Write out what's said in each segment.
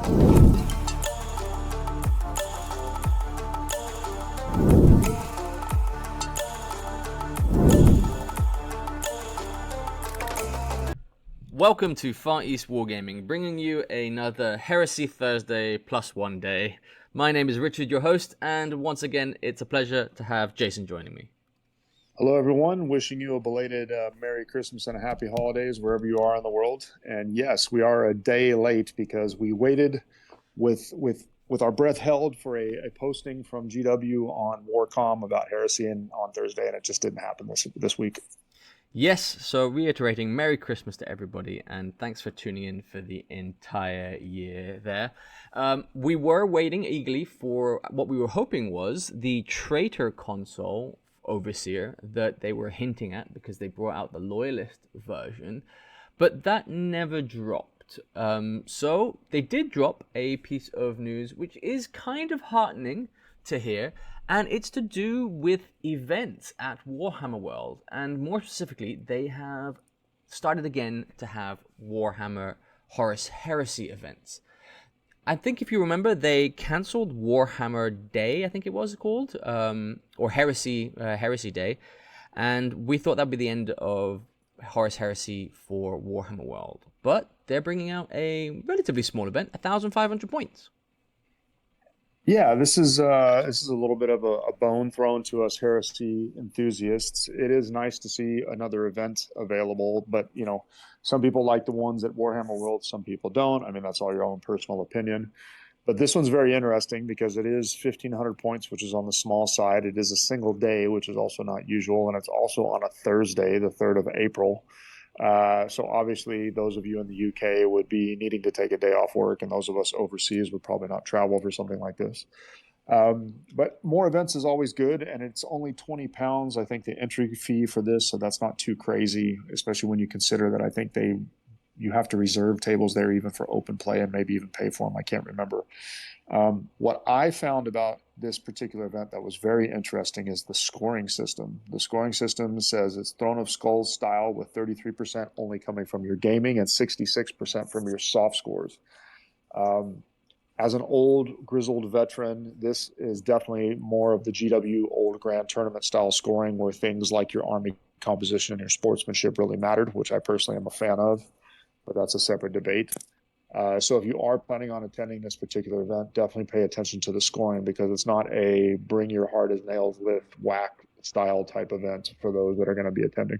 Welcome to Far East Wargaming, bringing you another Heresy Thursday plus one day. My name is Richard, your host, and once again, it's a pleasure to have Jason joining me. Hello, everyone. Wishing you a belated Merry Christmas and a Happy Holidays wherever you are in the world. And yes, we are a day late because we waited with our breath held for a posting from GW on Warcom about Heresy on Thursday, and it just didn't happen this week. Yes, so reiterating, Merry Christmas to everybody, and thanks for tuning in for the entire year there. We were waiting eagerly for what we were hoping was the traitor Consul overseer that they were hinting at because they brought out the loyalist version, but that never dropped. So they did drop a piece of news which is kind of heartening to hear, and it's to do with events at Warhammer World, and more specifically, they have started again to have Warhammer Heresy events. I think if you remember, they cancelled Warhammer Day, I think it was called, or Heresy Day, and we thought that would be the end of Horus Heresy for Warhammer World. But they're bringing out a relatively small event, 1,500 points. Yeah, this is a little bit of a bone thrown to us Heresy enthusiasts. It is nice to see another event available, but some people like the ones at Warhammer World, some people don't. I mean, that's all your own personal opinion. But this one's very interesting because it is 1,500 points, which is on the small side. It is a single day, which is also not usual, and it's also on a Thursday, the 3rd of April. So obviously, those of you in the UK would be needing to take a day off work, and those of us overseas would probably not travel for something like this. But more events is always good, and it's only £20, I think, the entry fee for this, so that's not too crazy, especially when you consider that I think you have to reserve tables there even for open play and maybe even pay for them. I can't remember. What I found about this particular event that was very interesting is the scoring system. The scoring system says it's Throne of Skulls style with 33% only coming from your gaming and 66% from your soft scores. As an old grizzled veteran, this is definitely more of the GW old grand tournament style scoring where things like your army composition and your sportsmanship really mattered, which I personally am a fan of, but that's a separate debate. So if you are planning on attending this particular event, definitely pay attention to the scoring because it's not a bring your hard as nails lift whack style type event for those that are going to be attending.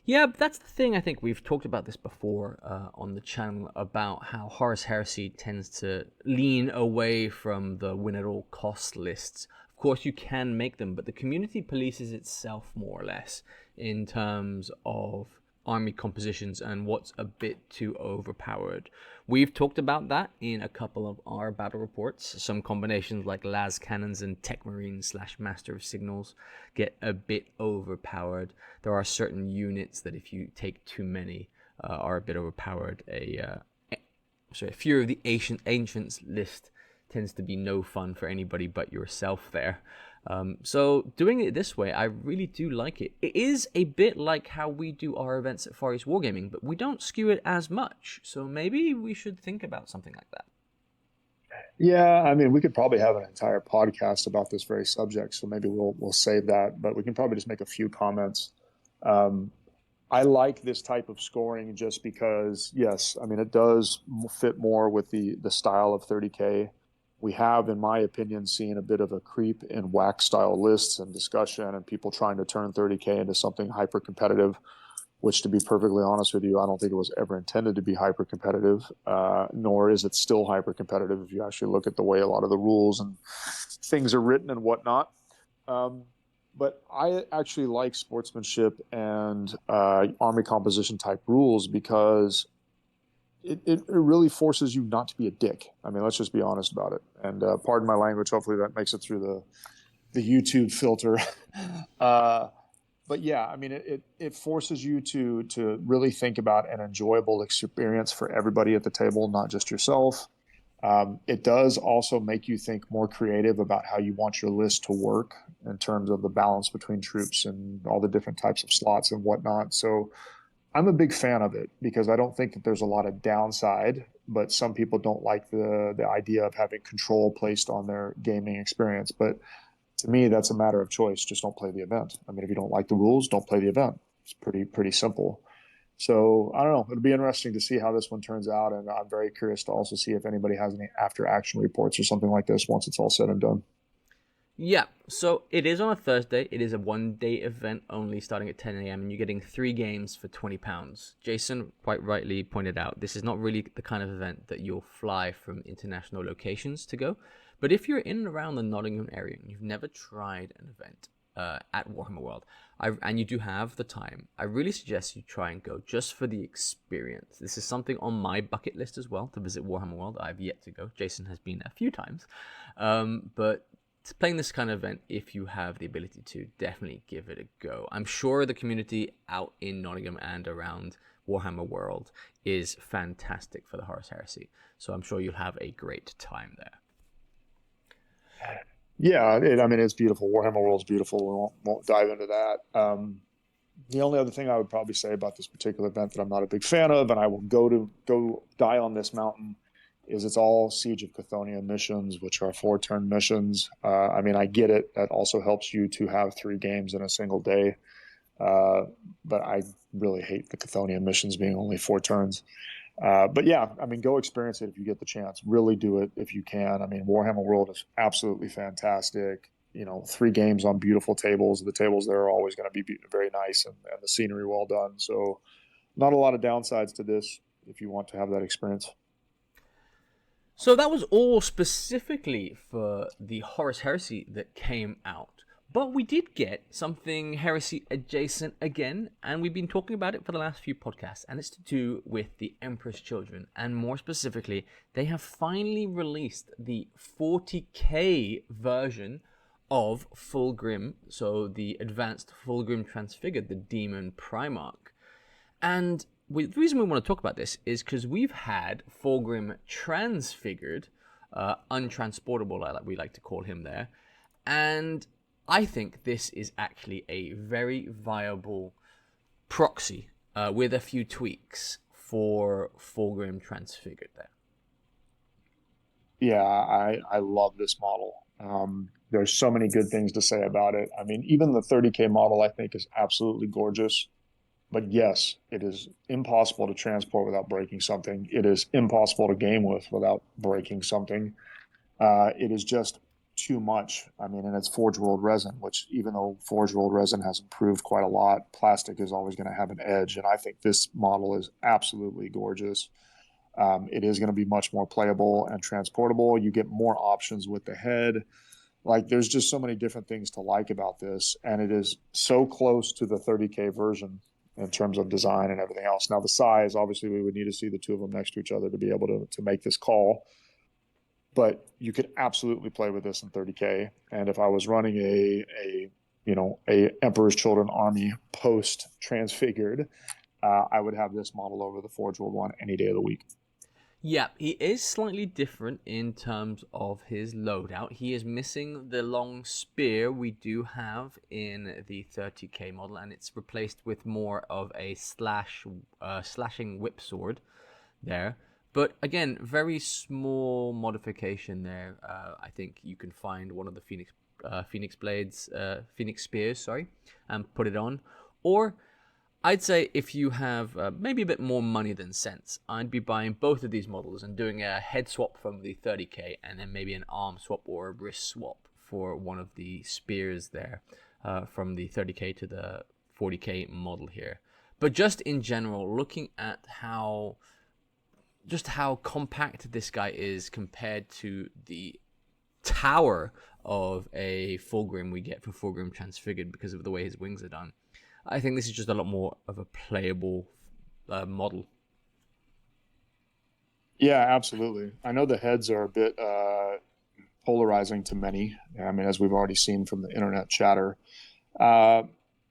Yeah, but that's the thing. I think we've talked about this before on the channel about how Horus Heresy tends to lean away from the win-at-all-cost lists. Of course, you can make them, but the community polices itself more or less in terms of army compositions and what's a bit too overpowered. We've talked about that in a couple of our battle reports. Some combinations like las cannons and tech marines / master of signals get a bit overpowered. There are certain units that if you take too many are a bit overpowered. A Fury of the Ancients list tends to be no fun for anybody but yourself there. So doing it this way, I really do like it. It is a bit like how we do our events at Far East Wargaming, but we don't skew it as much. So maybe we should think about something like that. Yeah, I mean, we could probably have an entire podcast about this very subject, so maybe we'll save that. But we can probably just make a few comments. I like this type of scoring just because, yes, I mean, it does fit more with the style of 30K. We have, in my opinion, seen a bit of a creep in whack style lists and discussion and people trying to turn 30K into something hyper competitive, which, to be perfectly honest with you, I don't think it was ever intended to be hyper competitive, nor is it still hyper competitive if you actually look at the way a lot of the rules and things are written and whatnot. But I actually like sportsmanship and army composition type rules because it really forces you not to be a dick. I mean, let's just be honest about it. And pardon my language. Hopefully that makes it through the YouTube filter. But yeah, I mean, it forces you to really think about an enjoyable experience for everybody at the table, not just yourself. It does also make you think more creative about how you want your list to work in terms of the balance between troops and all the different types of slots and whatnot. So I'm a big fan of it because I don't think that there's a lot of downside, but some people don't like the idea of having control placed on their gaming experience. But to me, that's a matter of choice. Just don't play the event. I mean, if you don't like the rules, don't play the event. It's pretty simple. So I don't know. It'll be interesting to see how this one turns out, and I'm very curious to also see if anybody has any after action reports or something like this once it's all said and done. Yeah, so it is on a Thursday. It is a 1 day event only starting at 10 a.m. and you're getting 3 games for £20. Jason quite rightly pointed out this is not really the kind of event that you'll fly from international locations to go. But if you're in and around the Nottingham area and you've never tried an event at Warhammer World, and you do have the time, I really suggest you try and go just for the experience. This is something on my bucket list as well to visit Warhammer World. I've yet to go. Jason has been a few times, but playing this kind of event, if you have the ability to, definitely give it a go. I'm sure the community out in Nottingham and around Warhammer World is fantastic for the Horus Heresy, so I'm sure you'll have a great time there. Yeah, I mean, it's beautiful. Warhammer World's beautiful. We won't dive into that. The only other thing I would probably say about this particular event that I'm not a big fan of, and I will go die on this mountain, is it's all Siege of Chthonian missions, which are 4-turn missions. I mean, I get it. That also helps you to have 3 games in a single day. Uh, but I really hate the Chthonian missions being only 4 turns. But yeah, I mean, go experience it if you get the chance. Really do it if you can. I mean, Warhammer World is absolutely fantastic. 3 games on beautiful tables. The tables there are always going to be very nice, and the scenery well done. So, not a lot of downsides to this if you want to have that experience. So that was all specifically for the Horus Heresy that came out. But we did get something heresy adjacent again, and we've been talking about it for the last few podcasts, and it's to do with the Emperor's Children. And more specifically, they have finally released the 40k version of Fulgrim, so the advanced Fulgrim Transfigured, the Demon Primarch. And the reason we want to talk about this is because we've had Fulgrim transfigured, untransportable, like we like to call him there, and I think this is actually a very viable proxy with a few tweaks for Fulgrim transfigured there. Yeah, I love this model. There's so many good things to say about it. I mean, even the 30K model I think is absolutely gorgeous. But yes, it is impossible to transport without breaking something. It is impossible to game with without breaking something. It is just too much. I mean, and it's Forgeworld resin, which even though Forgeworld resin has improved quite a lot, plastic is always going to have an edge. And I think this model is absolutely gorgeous. It is going to be much more playable and transportable. You get more options with the head. Like, there's just so many different things to like about this, and it is so close to the 30K version in terms of design and everything else. Now, the size, obviously, we would need to see the two of them next to each other to be able to make this call. But you could absolutely play with this in 30K. And if I was running a Emperor's Children army post transfigured, I would have this model over the Forge World one any day of the week. Yeah, he is slightly different in terms of his loadout. He is missing the long spear we do have in the 30k model, and it's replaced with more of a slashing whip sword there. But again, very small modification there. I think you can find one of the Phoenix spears, sorry, and put it on. Or I'd say if you have maybe a bit more money than sense, I'd be buying both of these models and doing a head swap from the 30k and then maybe an arm swap or a wrist swap for one of the spears there from the 30k to the 40k model here. But just in general, looking at how compact this guy is compared to the tower of a Fulgrim we get for Fulgrim Transfigured because of the way his wings are done, I think this is just a lot more of a playable model. Yeah, absolutely. I know the heads are a bit polarizing to many. I mean, as we've already seen from the internet chatter. Uh,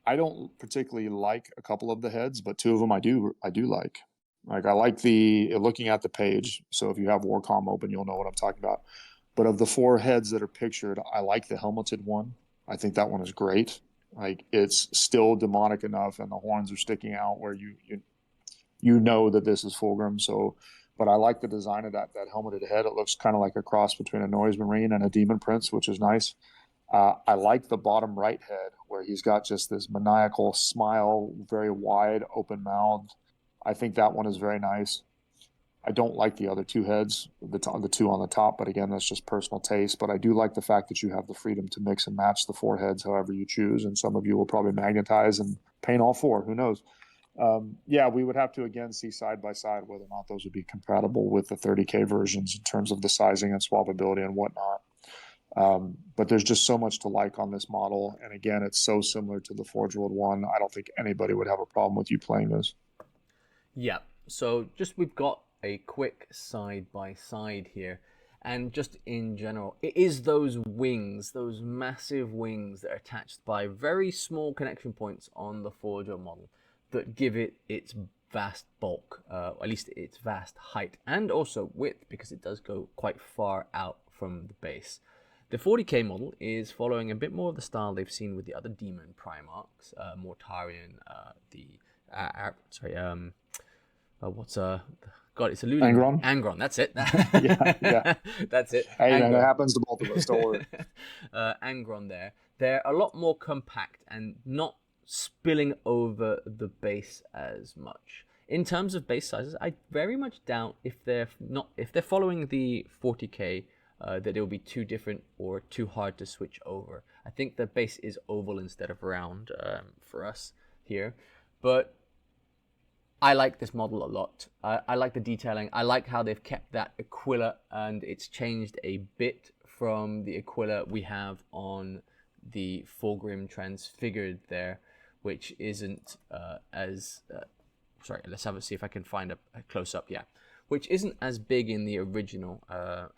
I don't particularly like a couple of the heads, but two of them I do like. Like, I like the looking at the page. So if you have Warcom open, you'll know what I'm talking about. But of the 4 heads that are pictured, I like the helmeted one. I think that one is great. Like, it's still demonic enough, and the horns are sticking out where you know that this is Fulgrim. So, but I like the design of that helmeted head. It looks kind of like a cross between a Noise Marine and a Demon Prince, which is nice. I like the bottom right head where he's got just this maniacal smile, very wide, open mouthed. I think that one is very nice. I don't like the other two heads, the two on the top, but again, that's just personal taste. But I do like the fact that you have the freedom to mix and match the four heads however you choose, and some of you will probably magnetize and paint all four. Who knows? Yeah, we would have to again see side by side whether or not those would be compatible with the 30K versions in terms of the sizing and swappability and whatnot. But there's just so much to like on this model, and again, it's so similar to the Forgeworld one. I don't think anybody would have a problem with you playing this. Yeah, so just we've got a quick side by side here, and just in general, it is those wings, those massive wings that are attached by very small connection points on the Forgeworld model that give it its vast bulk, at least its vast height and also width, because it does go quite far out from the base. The 40K model is following a bit more of the style they've seen with the other Demon Primarchs, Mortarion, what's God, it's eluding me. Angron? Angron, that's it. Yeah. That's it. Hey, man, it Angron. happens to both of us. Don't worry. Angron there. They're a lot more compact and not spilling over the base as much. In terms of base sizes, I very much doubt if they're following the 40K, that it will be too different or too hard to switch over. I think the base is oval instead of round, for us here, but I like this model a lot. I like the detailing. I like how they've kept that Aquila, and it's changed a bit from the Aquila we have on the Fulgrim Transfigured there, which isn't sorry, let's see if I can find a close-up, yeah. Which isn't as big in the original,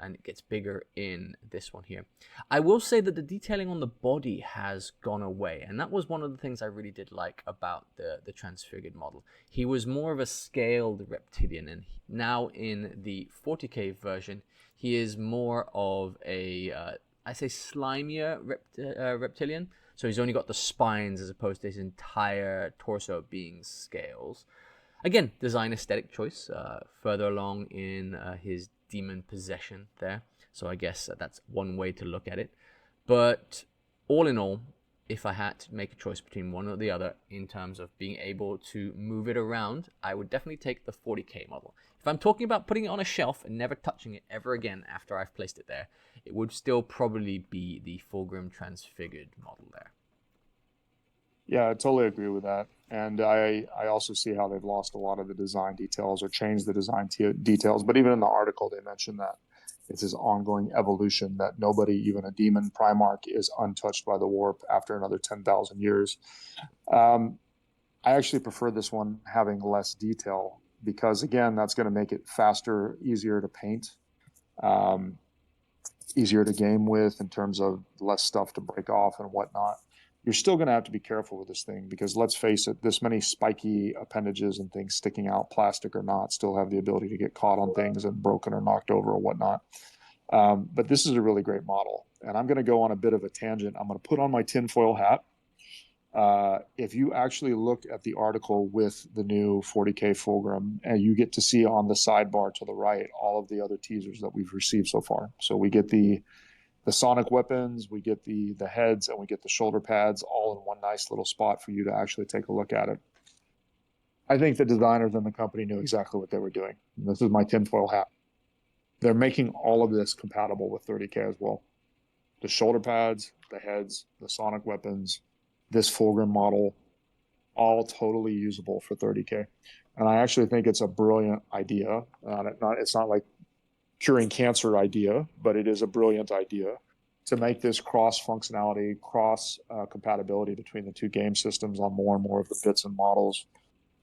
and it gets bigger in this one here. I will say that the detailing on the body has gone away, and that was one of the things I really did like about the Transfigured model. He was more of a scaled reptilian, and now in the 40K version, he is more of a, I say slimier reptilian, so he's only got the spines as opposed to his entire torso being scales. Again, design aesthetic choice, further along in his demon possession there. So I guess that's one way to look at it. But all in all, if I had to make a choice between one or the other in terms of being able to move it around, I would definitely take the 40K model. If I'm talking about putting it on a shelf and never touching it ever again after I've placed it there, it would still probably be the Fulgrim Transfigured model there. Yeah, I totally agree with that. And I also see how they've lost a lot of the design details or changed the design details. But even in the article, they mentioned that it's his ongoing evolution, that nobody, even a demon Primarch, is untouched by the warp after another 10,000 years. I actually prefer this one having less detail because, again, that's going to make it faster, easier to paint, easier to game with in terms of less stuff to break off and whatnot. You're still going to have to be careful with this thing because let's face it, this many spiky appendages and things sticking out, plastic or not, still have the ability to get caught on things and broken or knocked over or whatnot. But this is a really great model. And I'm going to go on a bit of a tangent. I'm going to put on my tinfoil hat. If you actually look at the article with the new 40K Fulgrim, and you get to see on the sidebar to the right all of the other teasers that we've received so far. So we get the sonic weapons, we get the heads, and we get the shoulder pads all in one nice little spot for you to actually take a look at it. I think the designers and the company knew exactly what they were doing. And this is my tinfoil hat. They're making all of this compatible with 30K as well. The shoulder pads, the heads, the sonic weapons, this Fulgrim model, all totally usable for 30K. And I actually think it's a brilliant idea. It's not like curing cancer idea, but it is a brilliant idea to make this cross functionality, cross compatibility between the two game systems on more and more of the bits and models.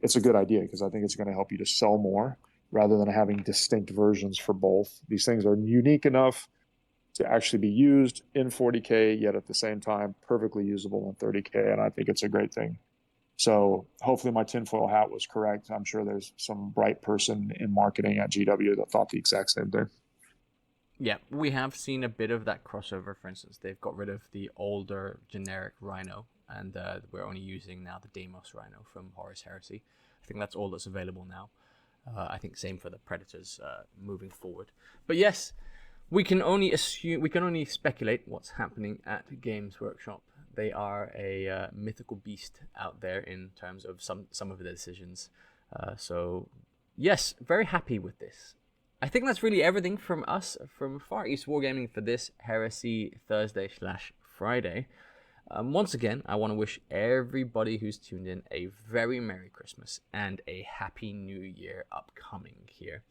It's a good idea because I think it's going to help you to sell more rather than having distinct versions for both. These things are unique enough to actually be used in 40K, yet at the same time perfectly usable in 30K, and I think it's a great thing. So hopefully my tinfoil hat was correct. I'm sure there's some bright person in marketing at GW that thought the exact same thing. Yeah, we have seen a bit of that crossover. For instance, they've got rid of the older generic Rhino, and we're only using now the Deimos Rhino from Horus Heresy. I think that's all that's available now. I think same for the Predators moving forward. But yes, we can only speculate what's happening at Games Workshop. They are a mythical beast out there in terms of some of their decisions. So yes, very happy with this. I think that's really everything from us from Far East Wargaming for this Heresy Thursday/Friday. Once again, I want to wish everybody who's tuned in a very Merry Christmas and a Happy New Year upcoming here.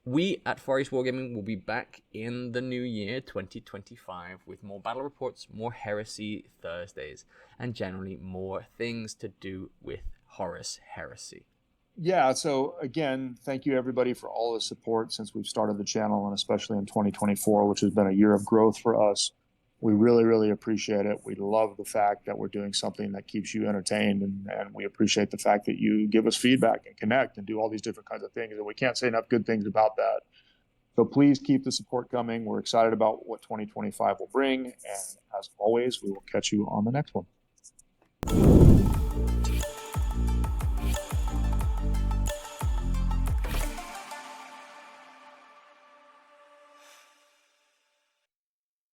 We at Far East Wargaming will be back in the new year, 2025, with more battle reports, more Heresy Thursdays, and generally more things to do with Horus Heresy. Yeah, so again, thank you everybody for all the support since we've started the channel, and especially in 2024, which has been a year of growth for us. We really, really appreciate it. We love the fact that we're doing something that keeps you entertained, and we appreciate the fact that you give us feedback and connect and do all these different kinds of things, and we can't say enough good things about that. So please keep the support coming. We're excited about what 2025 will bring, and as always, we will catch you on the next one.